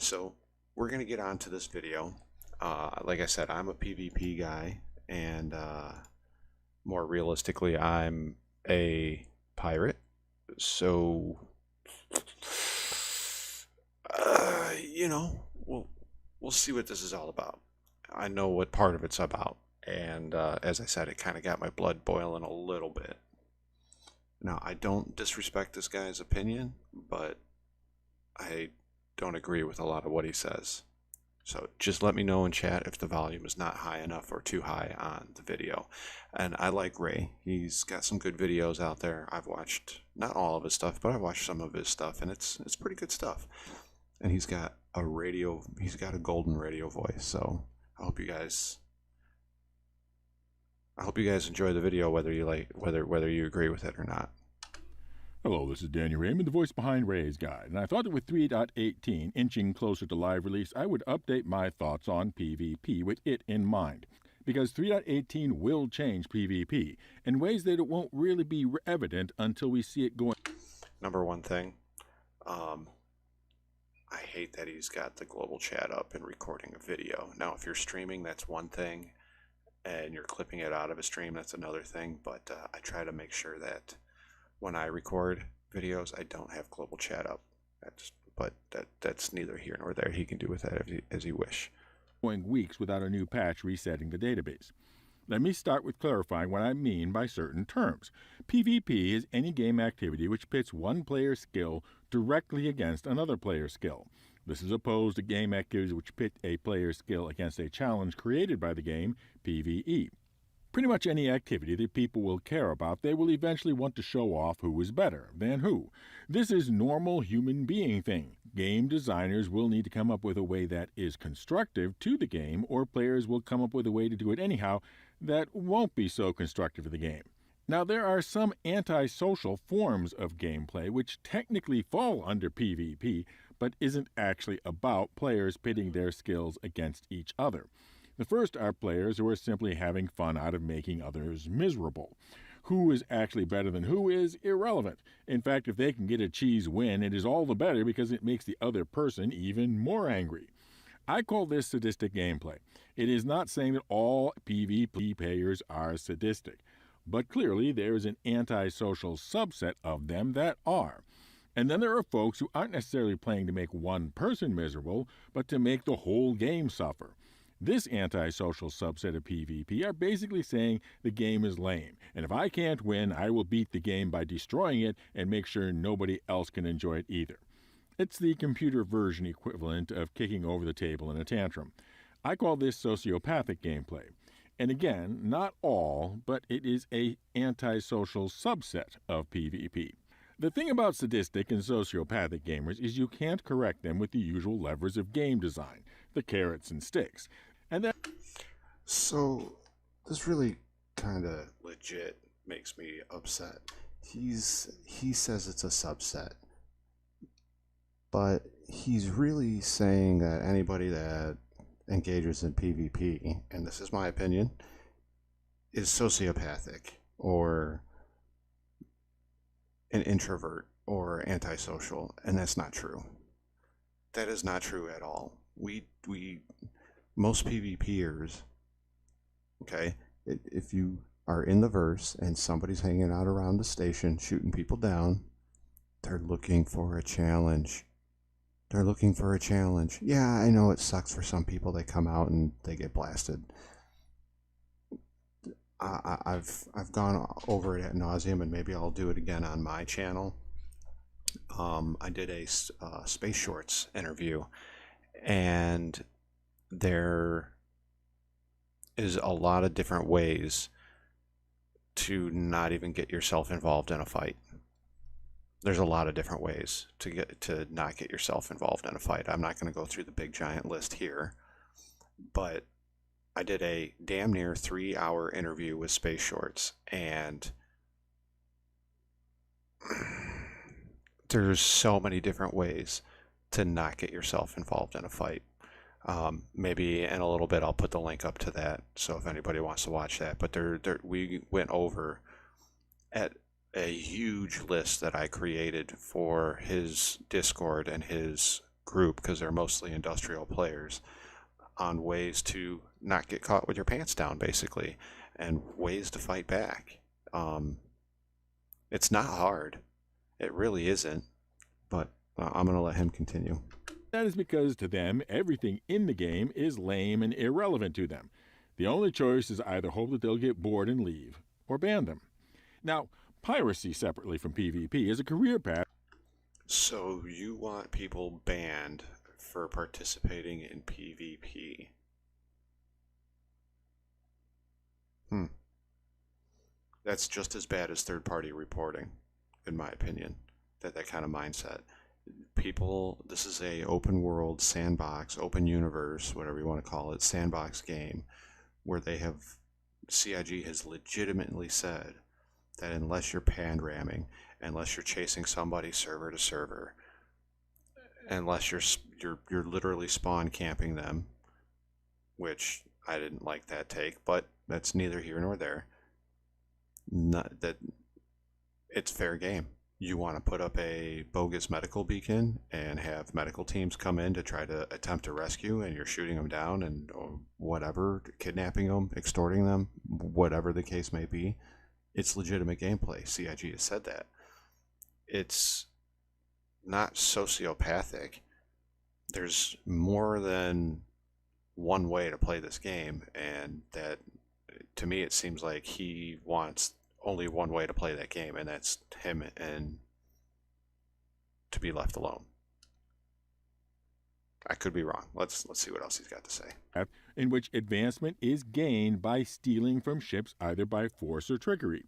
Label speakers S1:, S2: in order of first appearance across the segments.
S1: So we're going to get on to this video. Like I said, I'm a PvP guy, and more realistically, I'm a pirate. So, we'll see what this is all about. I know what part of it's about, and as I said, it kind of got my blood boiling a little bit. Now, I don't disrespect this guy's opinion, but I don't agree with a lot of what he says. So just let me know in chat if the volume is not high enough or too high on the video. And I like Ray. He's got some good videos out there. I've watched not all of his stuff, but I've watched some of his stuff, and it's pretty good stuff. And he's got a golden radio voice. So I hope you guys enjoy the video, whether you agree with it or not.
S2: Hello, this is Daniel Raymond, the voice behind Ray's Guide, and I thought that with 3.18 inching closer to live release, I would update my thoughts on PvP with it in mind. Because 3.18 will change PvP in ways that it won't really be evident until we see it going.
S1: Number one thing, I hate that he's got the global chat up and recording a video. Now, if you're streaming, that's one thing, and you're clipping it out of a stream, that's another thing, but I try to make sure that when I record videos, I don't have global chat up. That's neither here nor there. He can do with that as he wish.
S2: Going weeks without a new patch resetting the database. Let me start with clarifying what I mean by certain terms. PvP is any game activity which pits one player's skill directly against another player's skill. This is opposed to game activities which pit a player's skill against a challenge created by the game, PvE. Pretty much any activity that people will care about, they will eventually want to show off who is better than who. This is normal human being thing. Game designers will need to come up with a way that is constructive to the game, or players will come up with a way to do it anyhow that won't be so constructive for the game. Now, there are some antisocial forms of gameplay which technically fall under PvP, but isn't actually about players pitting their skills against each other. The first are players who are simply having fun out of making others miserable. Who is actually better than who is irrelevant. In fact, if they can get a cheese win, it is all the better because it makes the other person even more angry. I call this sadistic gameplay. It is not saying that all PvP players are sadistic, but clearly there is an antisocial subset of them that are. And then there are folks who aren't necessarily playing to make one person miserable, but to make the whole game suffer. This antisocial subset of PvP are basically saying the game is lame, and if I can't win, I will beat the game by destroying it and make sure nobody else can enjoy it either. It's the computer version equivalent of kicking over the table in a tantrum. I call this sociopathic gameplay. And again, not all, but it is an antisocial subset of PvP. The thing about sadistic and sociopathic gamers is you can't correct them with the usual levers of game design, the carrots and sticks. And that.
S1: So, this really kind of legit makes me upset. He says it's a subset, but he's really saying that anybody that engages in PvP, and this is my opinion, is sociopathic or an introvert or antisocial, and that's not true. That is not true at all. Most PvPers, okay, if you are in the verse and somebody's hanging out around the station shooting people down, they're looking for a challenge. They're looking for a challenge. Yeah, I know it sucks for some people. They come out and they get blasted. I've gone over it ad nauseum, and maybe I'll do it again on my channel. I did a Space Shorts interview, and there is a lot of different ways to not even get yourself involved in a fight. There's a lot of different ways to not get yourself involved in a fight. I'm not going to go through the big giant list here, but I did a damn near 3-hour interview with Space Shorts, and there's so many different ways to not get yourself involved in a fight. Maybe in a little bit I'll put the link up to that, so if anybody wants to watch that. But we went over at a huge list that I created for his Discord and his group, because they're mostly industrial players, on ways to not get caught with your pants down, basically, and ways to fight back. It's not hard. It really isn't. But I'm going to let him continue.
S2: That is because to them, everything in the game is lame and irrelevant to them. The only choice is either hope that they'll get bored and leave, or ban them. Now, piracy, separately from PvP, is a career path.
S1: So you want people banned for participating in PvP? That's just as bad as third-party reporting, in my opinion. That kind of mindset. People, this is a open world, sandbox, open universe, whatever you want to call it, sandbox game, where CIG has legitimately said that unless you're panramming, unless you're chasing somebody server to server, unless you're literally spawn camping them, which I didn't like that take, but that's neither here nor there. That it's fair game. You want to put up a bogus medical beacon and have medical teams come in to try to attempt to rescue, and you're shooting them down and whatever, kidnapping them, extorting them, whatever the case may be. It's legitimate gameplay. CIG has said that. It's not sociopathic. There's more than one way to play this game, and that, to me, it seems like he wants only one way to play that game, and that's him and to be left alone. I could be wrong. Let's see what else he's got to say.
S2: In which advancement is gained by stealing from ships either by force or trickery.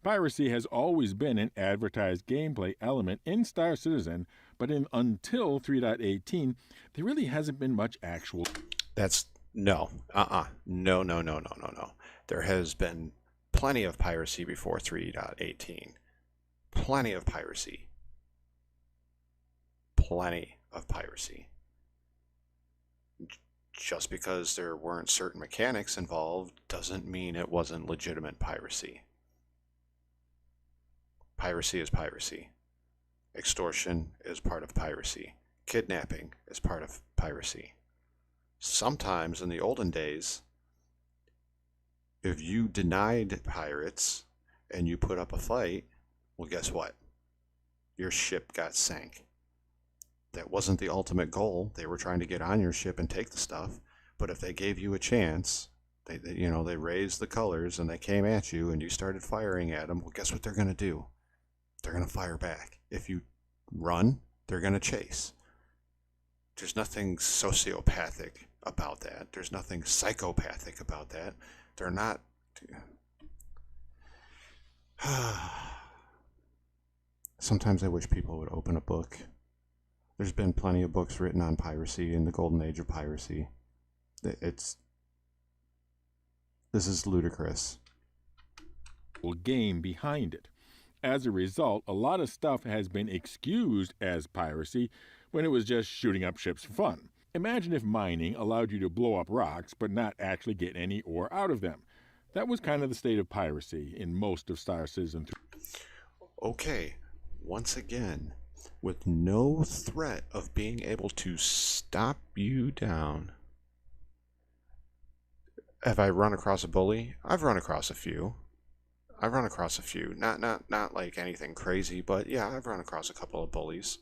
S2: Piracy has always been an advertised gameplay element in Star Citizen, but until 3.18, there really hasn't been much actual.
S1: That's no. No. There has been plenty of piracy before 3.18. Plenty of piracy. Just because there weren't certain mechanics involved doesn't mean it wasn't legitimate piracy. Piracy is piracy. Extortion is part of piracy. Kidnapping is part of piracy. Sometimes in the olden days, if you denied pirates and you put up a fight, well, guess what? Your ship got sank. That wasn't the ultimate goal. They were trying to get on your ship and take the stuff. But if they gave you a chance, they raised the colors and they came at you and you started firing at them, well, guess what they're going to do? They're going to fire back. If you run, they're going to chase. There's nothing sociopathic about that. There's nothing psychopathic about that. They're not. Sometimes I wish people would open a book. There's been plenty of books written on piracy in the golden age of piracy. This is ludicrous.
S2: Game behind it. As a result, a lot of stuff has been excused as piracy when it was just shooting up ships for fun. Imagine if mining allowed you to blow up rocks but not actually get any ore out of them. That was kind of the state of piracy in most of Star Citizen 3.
S1: Okay, once again, with no threat of being able to stop you down. Have I run across a bully? I've run across a few. Not like anything crazy, but yeah, I've run across a couple of bullies.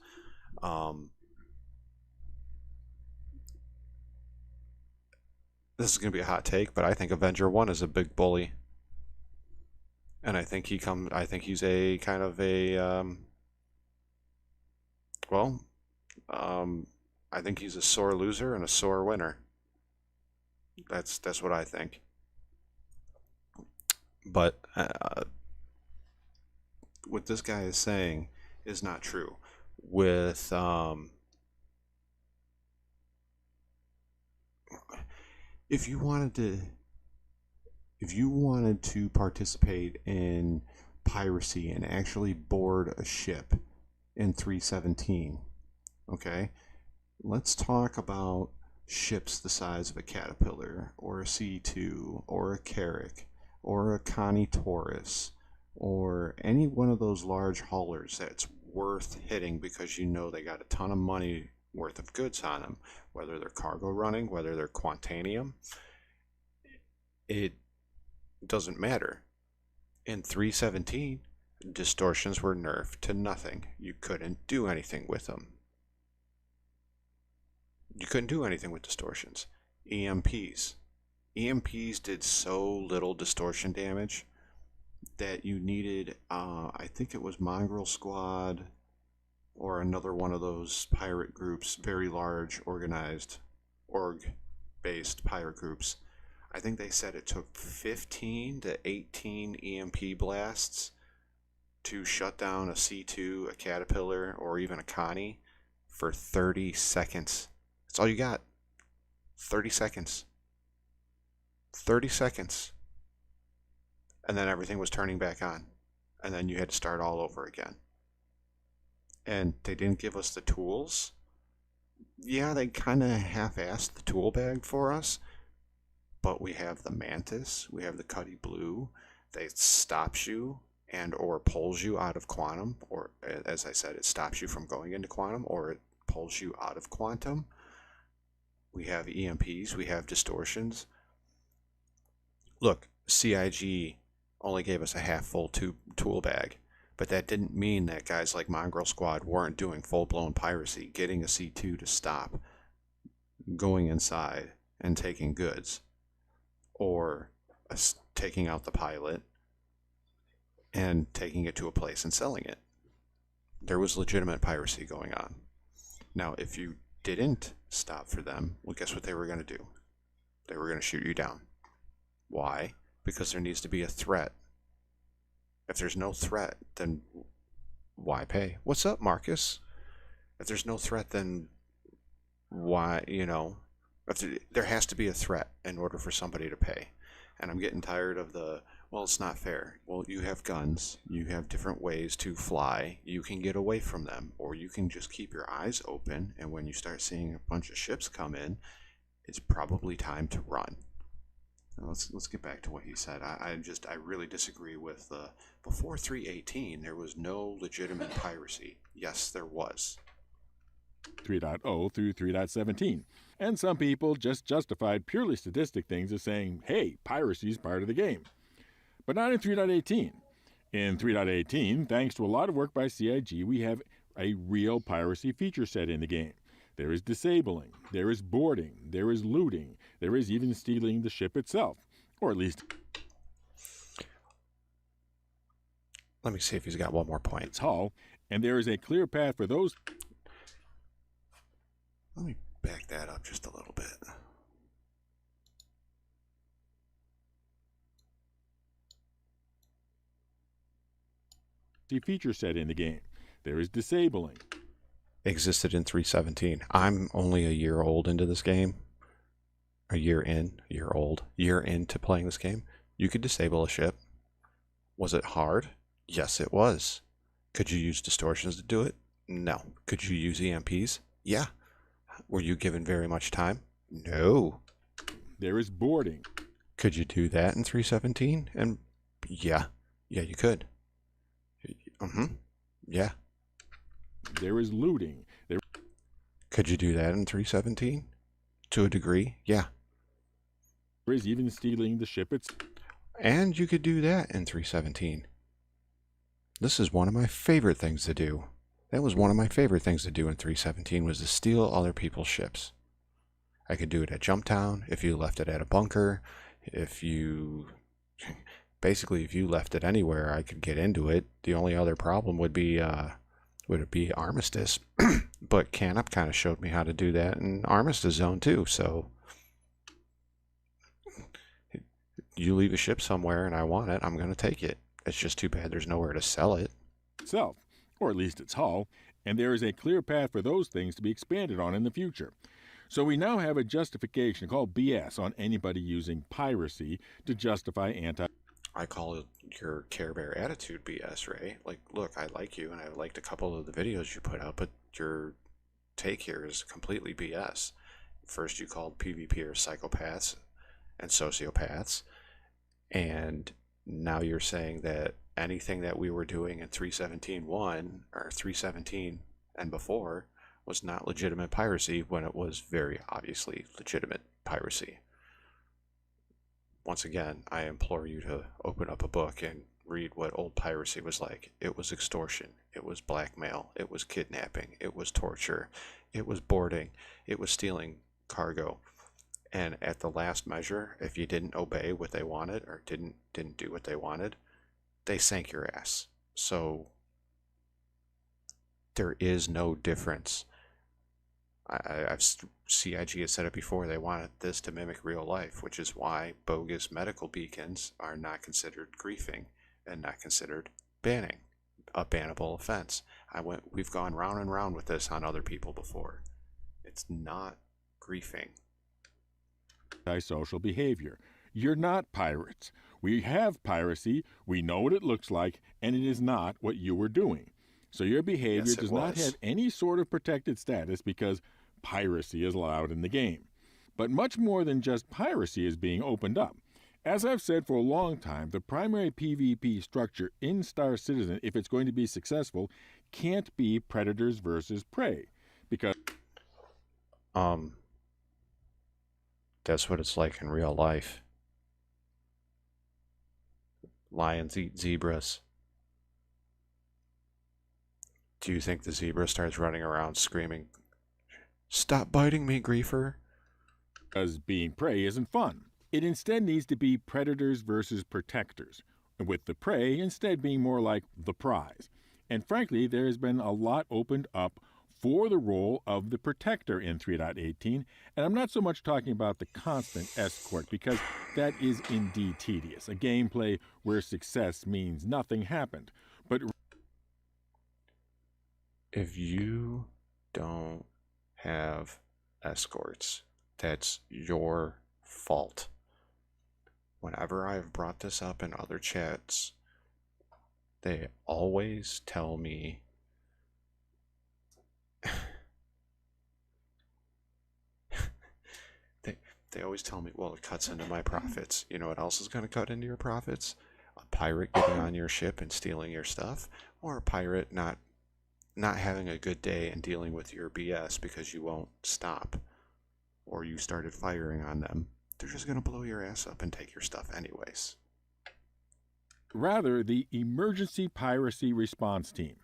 S1: This is going to be a hot take, but I think Avenger 1 is a big bully. And I think he's a kind of a I think he's a sore loser and a sore winner. That's what I think. But what this guy is saying is not true. With if you wanted to participate in piracy and actually board a ship in 3.17, okay, let's talk about ships the size of a Caterpillar or a C2 or a Carrack or a Connie Taurus or any one of those large haulers that's worth hitting because you know they got a ton of money worth of goods on them, whether they're cargo running, whether they're quantanium. It doesn't matter. In 3.17, distortions were nerfed to nothing. You couldn't do anything with them. You couldn't do anything with distortions. EMPs. EMPs did so little distortion damage that you needed, I think it was Mongrel Squad or another one of those pirate groups, very large, organized, org-based pirate groups. I think they said it took 15 to 18 EMP blasts to shut down a C2, a Caterpillar, or even a Connie for 30 seconds. That's all you got. 30 seconds. 30 seconds. And then everything was turning back on. And then you had to start all over again. And they didn't give us the tools. Yeah, they kind of half-assed the tool bag for us. But we have the Mantis, we have the Cuddy Blue. That stops you and or pulls you out of quantum. Or, as I said, it stops you from going into quantum, or it pulls you out of quantum. We have EMPs, we have distortions. Look, CIG only gave us a half-full tool bag, but that didn't mean that guys like Mongrel Squad weren't doing full-blown piracy, getting a C2 to stop, going inside and taking goods, or taking out the pilot and taking it to a place and selling it. There was legitimate piracy going on. Now, if you didn't stop for them, well, guess what they were going to do? They were going to shoot you down. Why? Because there needs to be a threat. If there's no threat, then why pay? What's up, Marcus? If there's no threat, then why, there has to be a threat in order for somebody to pay. And I'm getting tired of well, it's not fair. Well, you have guns. You have different ways to fly. You can get away from them, or you can just keep your eyes open, and when you start seeing a bunch of ships come in, it's probably time to run. Now let's get back to what he said. I really disagree with before 3.18 there was no legitimate piracy. Yes, there was.
S2: 3.0 through 3.17. And some people just justified purely statistic things as saying, hey, piracy is part of the game. But not in 3.18. In 3.18, thanks to a lot of work by CIG, we have a real piracy feature set in the game. There is disabling, there is boarding, there is looting, there is even stealing the ship itself, or at least...
S1: Let me see if he's got one more point.
S2: Its hull, and there is a clear path for those...
S1: Let me back that up just a little bit.
S2: The feature set in the game. There is disabling.
S1: Existed in 3.17. I'm only a year old into this game. A year into playing this game. You could disable a ship. Was it hard? Yes, it was. Could you use distortions to do it? No. Could you use EMPs? Yeah. Were you given very much time? No.
S2: There is boarding.
S1: Could you do that in 3.17? And yeah, you could. Yeah.
S2: There is looting.
S1: Could you do that in 3.17? To a degree, yeah.
S2: There is even stealing the ship
S1: And you could do that in 3.17. This is one of my favorite things to do. That was one of my favorite things to do in 3.17 was to steal other people's ships. I could do it at Jumptown, if you left it at a bunker, basically if you left it anywhere, I could get into it. The only other problem would be Armistice, but Canup kind of showed me how to do that in Armistice Zone too, so you leave a ship somewhere and I want it, I'm going to take it. It's just too bad there's nowhere to sell it.
S2: Itself, or at least its hull, and there is a clear path for those things to be expanded on in the future. So we now have a justification called BS on anybody using piracy to justify
S1: I call it your Care Bear attitude BS, Ray. Like, look, I like you and I liked a couple of the videos you put out, but your take here is completely BS. First you called PvPers psychopaths and sociopaths, and now you're saying that anything that we were doing in 3.17.1 or 3.17 and before was not legitimate piracy when it was very obviously legitimate piracy. Once again, I implore you to open up a book and read what old piracy was like. It was extortion, it was blackmail, it was kidnapping, it was torture, it was boarding, it was stealing cargo. And at the last measure, if you didn't obey what they wanted or didn't do what they wanted, they sank your ass. So there is no difference. CIG has said it before. They wanted this to mimic real life, which is why bogus medical beacons are not considered griefing and not considered banning, a bannable offense. We've gone round and round with this on other people before. It's not griefing.
S2: Antisocial behavior. You're not pirates. We have piracy, we know what it looks like, and it is not what you were doing. So your behavior does not have any sort of protected status because piracy is allowed in the game. But much more than just piracy is being opened up. As I've said for a long time, the primary PvP structure in Star Citizen, if it's going to be successful, can't be predators versus prey. Because
S1: that's what it's like in real life. Lions eat zebras. Do you think the zebra starts running around screaming, "Stop biting me, griefer"?
S2: Because being prey isn't fun. It instead needs to be predators versus protectors, with the prey instead being more like the prize. And frankly, there has been a lot opened up for the role of the protector in 3.18, and I'm not so much talking about the constant escort, because that is indeed tedious, a gameplay where success means nothing happened. But
S1: if you don't have escorts, that's your fault. Whenever I've brought this up in other chats, they always tell me they always tell me, well, it cuts into my profits. You know what else is going to cut into your profits? A pirate getting on your ship and stealing your stuff, or a pirate not having a good day and dealing with your BS because you won't stop, or you started firing on them. They're just going to blow your ass up and take your stuff anyways.
S2: Rather, the emergency piracy response team.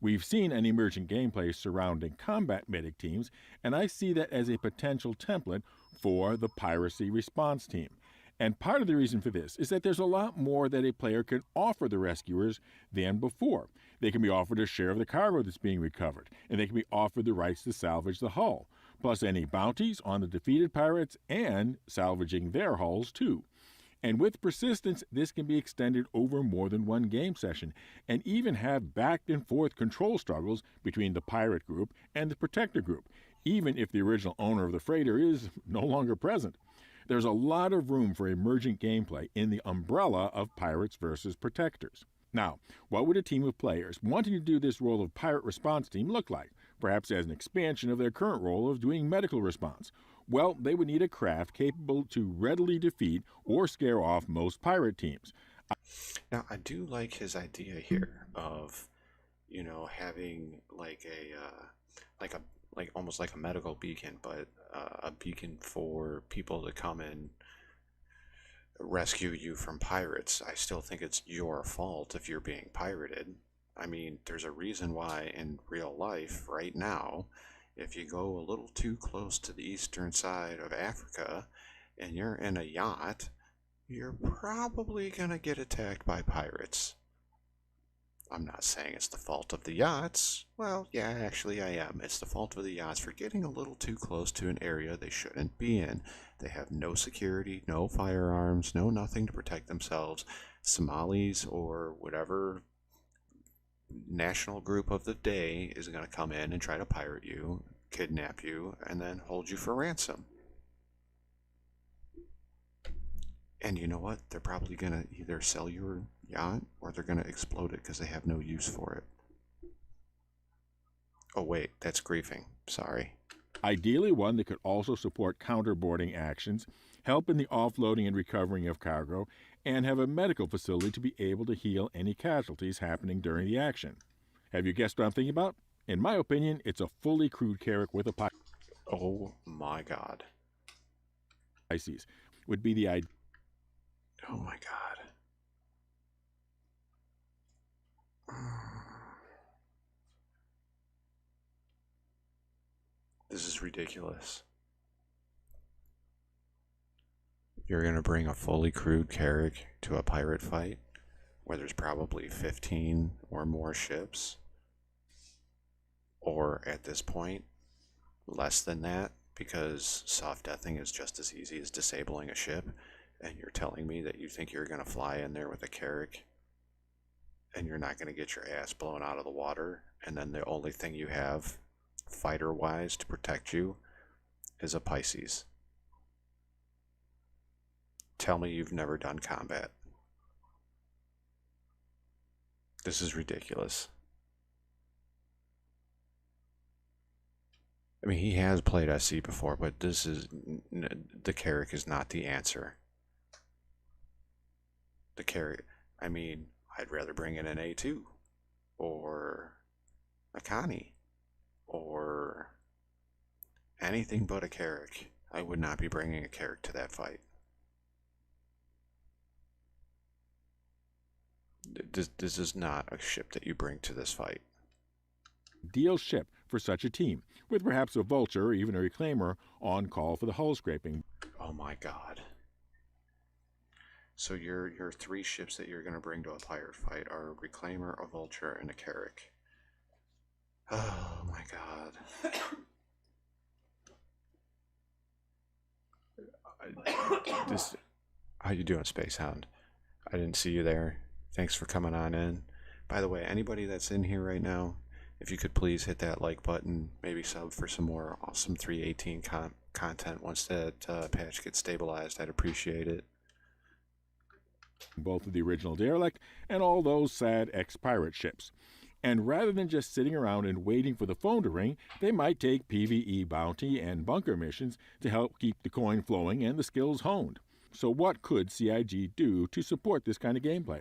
S2: We've seen an emergent gameplay surrounding combat medic teams, and I see that as a potential template for the piracy response team. And part of the reason for this is that there's a lot more that a player can offer the rescuers than before. They can be offered a share of the cargo that's being recovered, and they can be offered the rights to salvage the hull, plus any bounties on the defeated pirates and salvaging their hulls too. And with persistence, this can be extended over more than one game session, and even have back and forth control struggles between the pirate group and the protector group, even if the original owner of the freighter is no longer present. There's a lot of room for emergent gameplay in the umbrella of pirates versus protectors. Now, what would a team of players wanting to do this role of pirate response team look like? Perhaps as an expansion of their current role of doing medical response. Well, they would need a craft capable to readily defeat or scare off most pirate teams.
S1: Now, I do like his idea here of, having almost like a medical beacon, but a beacon for people to come and rescue you from pirates. I still think it's your fault if you're being pirated. I mean, there's a reason why in real life right now, if you go a little too close to the eastern side of Africa and you're in a yacht, you're probably going to get attacked by pirates. I'm not saying it's the fault of the yachts. Well, yeah, actually I am. It's the fault of the yachts for getting a little too close to an area they shouldn't be in. They have no security, no firearms, no nothing to protect themselves. Somalis or whatever national group of the day is going to come in and try to pirate you, kidnap you, and then hold you for ransom. And you know what? They're probably going to either sell your yacht or they're going to explode it because they have no use for it. Oh wait, that's griefing. Sorry.
S2: Ideally one that could also support counterboarding actions, help in the offloading and recovering of cargo, and have a medical facility to be able to heal any casualties happening during the action. Have you guessed what I'm thinking about? In my opinion, it's a fully crewed carrack with a
S1: Oh my god.
S2: Pisces. Would be the idea.
S1: Oh my god. This is ridiculous. You're going to bring a fully crewed carrack to a pirate fight where there's probably 15 or more ships, or at this point, less than that, because soft deathing is just as easy as disabling a ship, and you're telling me that you think you're going to fly in there with a carrack and you're not going to get your ass blown out of the water, and then the only thing you have fighter-wise to protect you is a Pisces. Tell me you've never done combat. This is ridiculous. I mean, he has played SC before, but the carrack is not the answer. The carrack, I mean, I'd rather bring in an A2 or a Connie or anything but a carrack. I would not be bringing a carrack to that fight. This is not a ship that you bring to this fight.
S2: Ideal ship for such a team, with perhaps a vulture or even a reclaimer on call for the hull scraping.
S1: Oh my god. So your three ships that you're going to bring to a pirate fight are a reclaimer, a vulture, and a carrack. Oh my god. How you doing, Space Hound? I didn't see you there. Thanks for coming on in. By the way, anybody that's in here right now, if you could please hit that like button, maybe sub for some more awesome 318 content once that patch gets stabilized, I'd appreciate it.
S2: Both of the original derelict and all those sad ex-pirate ships. And rather than just sitting around and waiting for the phone to ring, they might take PvE bounty and bunker missions to help keep the coin flowing and the skills honed. So what could CIG do to support this kind of gameplay?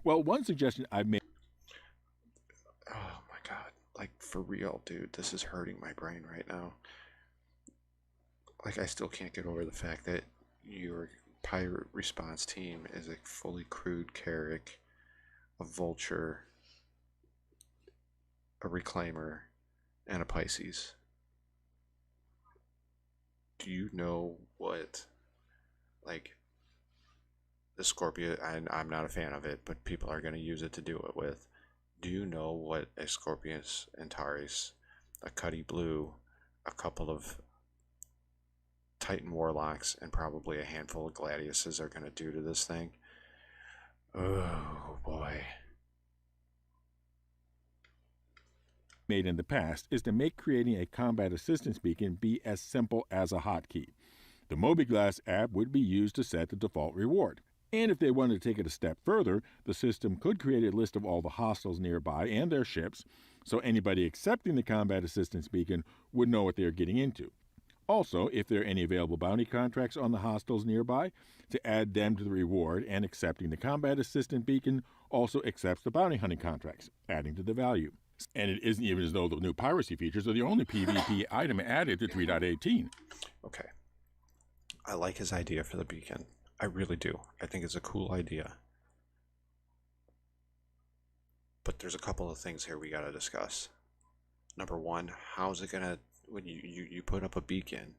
S2: Well, one suggestion I've made...
S1: Oh my god, like for real, dude, this is hurting my brain right now. Like, I still can't get over the fact that your pirate response team is a fully crewed carrack, a vulture, a reclaimer, and a Pisces. Do you know what, like, the Scorpio, I'm not a fan of it, but people are going to use it to do it with. Do you know what a Scorpius Antares, a Cuddy Blue, a couple of Titan Warlocks, and probably a handful of Gladiuses are going to do to this thing? Oh boy.
S2: Made in the past is to make creating a combat assistance beacon be as simple as a hotkey. The MobiGlass app would be used to set the default reward. And if they wanted to take it a step further, the system could create a list of all the hostiles nearby and their ships, so anybody accepting the combat assistance beacon would know what they are getting into. Also, if there are any available bounty contracts on the hostiles nearby, to add them to the reward, and accepting the combat assistant beacon also accepts the bounty hunting contracts, adding to the value. And it isn't even as though the new piracy features are the only PvP item added to 3.18.
S1: Okay. I like his idea for the beacon. I really do. I think it's a cool idea. But there's a couple of things here we got to discuss. Number one, how's it going to, when you put up a beacon,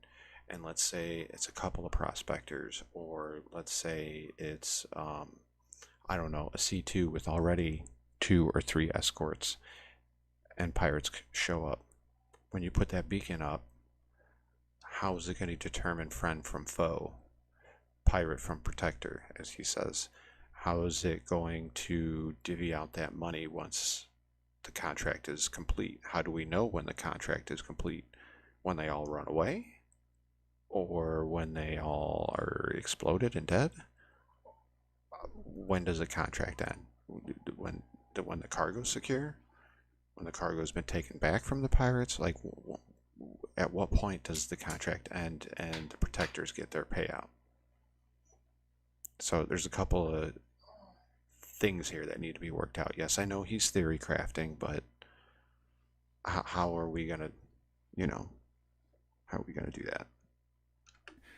S1: and let's say it's a couple of prospectors, or let's say it's, I don't know, a C2 with already 2 or 3 escorts, and pirates show up. When you put that beacon up, how is it going to determine friend from foe, pirate from protector, as he says? How is it going to divvy out that money once the contract is complete? How do we know when the contract is complete? When they all run away? Or when they all are exploded and dead? When does the contract end? When the cargo's secure? When the cargo's been taken back from the pirates? Like, at what point does the contract end and the protectors get their payout? So there's a couple of things here that need to be worked out. Yes, I know he's theory crafting, but how are we gonna, you know, how are we gonna do that?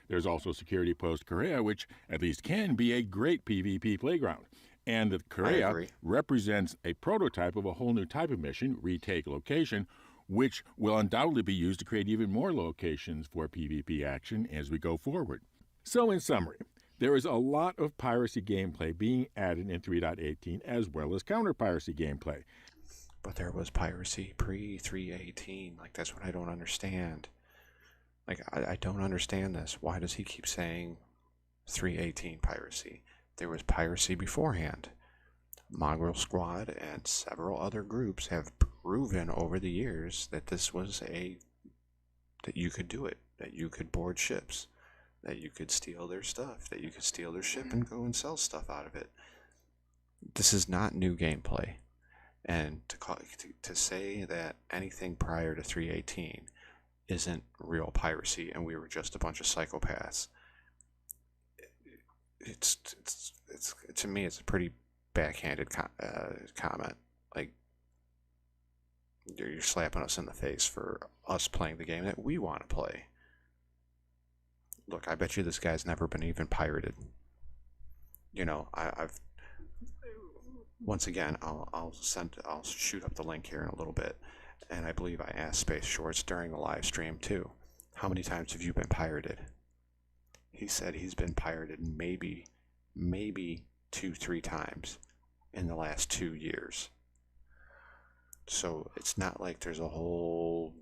S2: There's also Security Post Korea, which at least can be a great PvP playground. And that
S1: I
S2: Korea
S1: agree.
S2: represents a prototype of a whole new type of mission, retake location, which will undoubtedly be used to create even more locations for PvP action as we go forward. So, in summary, there is a lot of piracy gameplay being added in 3.18 as well as counter piracy gameplay.
S1: But there was piracy pre 3.18. Like, that's what I don't understand. Like, I don't understand this. Why does he keep saying 3.18 piracy? There was piracy beforehand. Mongrel Squad and several other groups have proven over the years that this was that you could do it, that you could board ships, that you could steal their stuff, that you could steal their ship and go and sell stuff out of it. This is not new gameplay. And to say that anything prior to 3.18 isn't real piracy and we were just a bunch of psychopaths, it's to me it's a pretty backhanded comment. Like, you're slapping us in the face for us playing the game that we want to play. Look, I bet you this guy's never been even pirated. You know, I've once again, I'll shoot up the link here in a little bit, and I believe I asked Space Shorts during the live stream too. How many times have you been pirated? He said he's been pirated maybe 2-3 times in the last 2 years. So it's not like there's a whole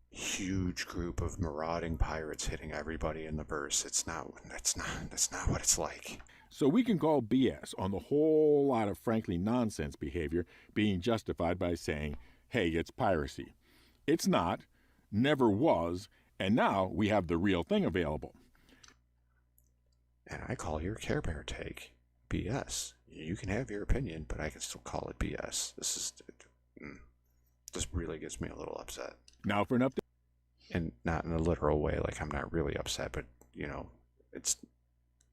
S1: huge group of marauding pirates hitting everybody in the verse. That's not what it's like.
S2: So we can call BS on the whole lot of frankly nonsense behavior being justified by saying, hey, it's piracy. It's not, never was, and now we have the real thing available.
S1: And I call your Care Bear take BS. You can have your opinion, but I can still call it BS. This really gets me a little upset.
S2: Now for an update.
S1: And not in a literal way, like I'm not really upset, but, you know, it's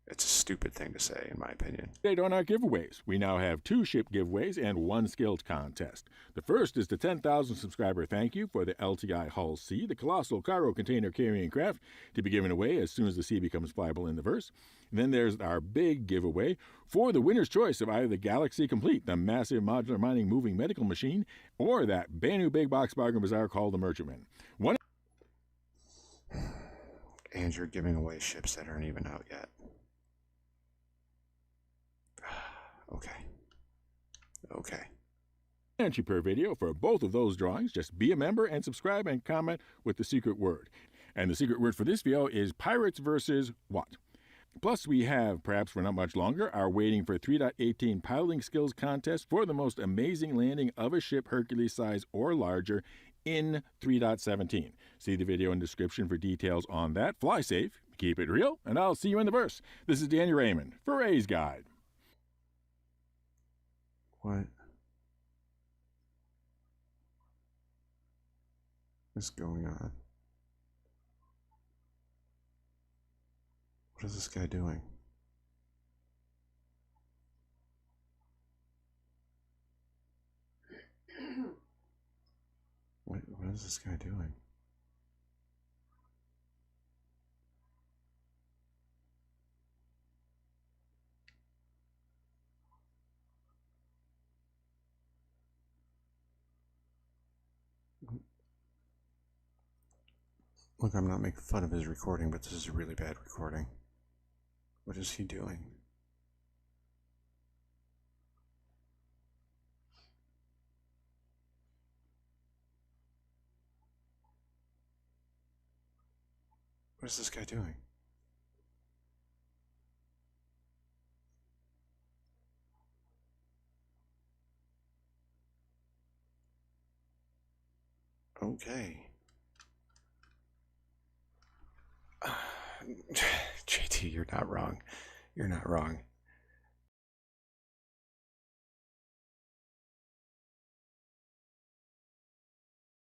S1: a stupid thing to say, in my opinion.
S2: Update on our giveaways. We now have 2 ship giveaways and 1 skills contest. The first is the 10,000 subscriber thank you for the LTI Hull C, the colossal cargo container carrying craft, to be given away as soon as the sea becomes flyable in the verse. And then there's our big giveaway for the winner's choice of either the Galaxy Complete, the massive modular mining moving medical machine, or that brand new big box bargain bazaar called the Merchantman.
S1: And you're giving away ships that aren't even out yet. Okay.
S2: Entry per video for both of those drawings. Just be a member and subscribe and comment with the secret word. And the secret word for this video is pirates versus what? Plus, we have, perhaps for not much longer, our waiting for 3.18 piloting skills contest for the most amazing landing of a ship Hercules size or larger in 3.17. See the video in description for details on that. Fly safe, keep it real, and I'll see you in the verse. This is Danny Raymond for sGuide.
S1: What is going on? What is this guy doing? What is this guy doing? Look, I'm not making fun of his recording, but this is a really bad recording. What is he doing? What is this guy doing? Okay. JT, you're not wrong. You're not wrong.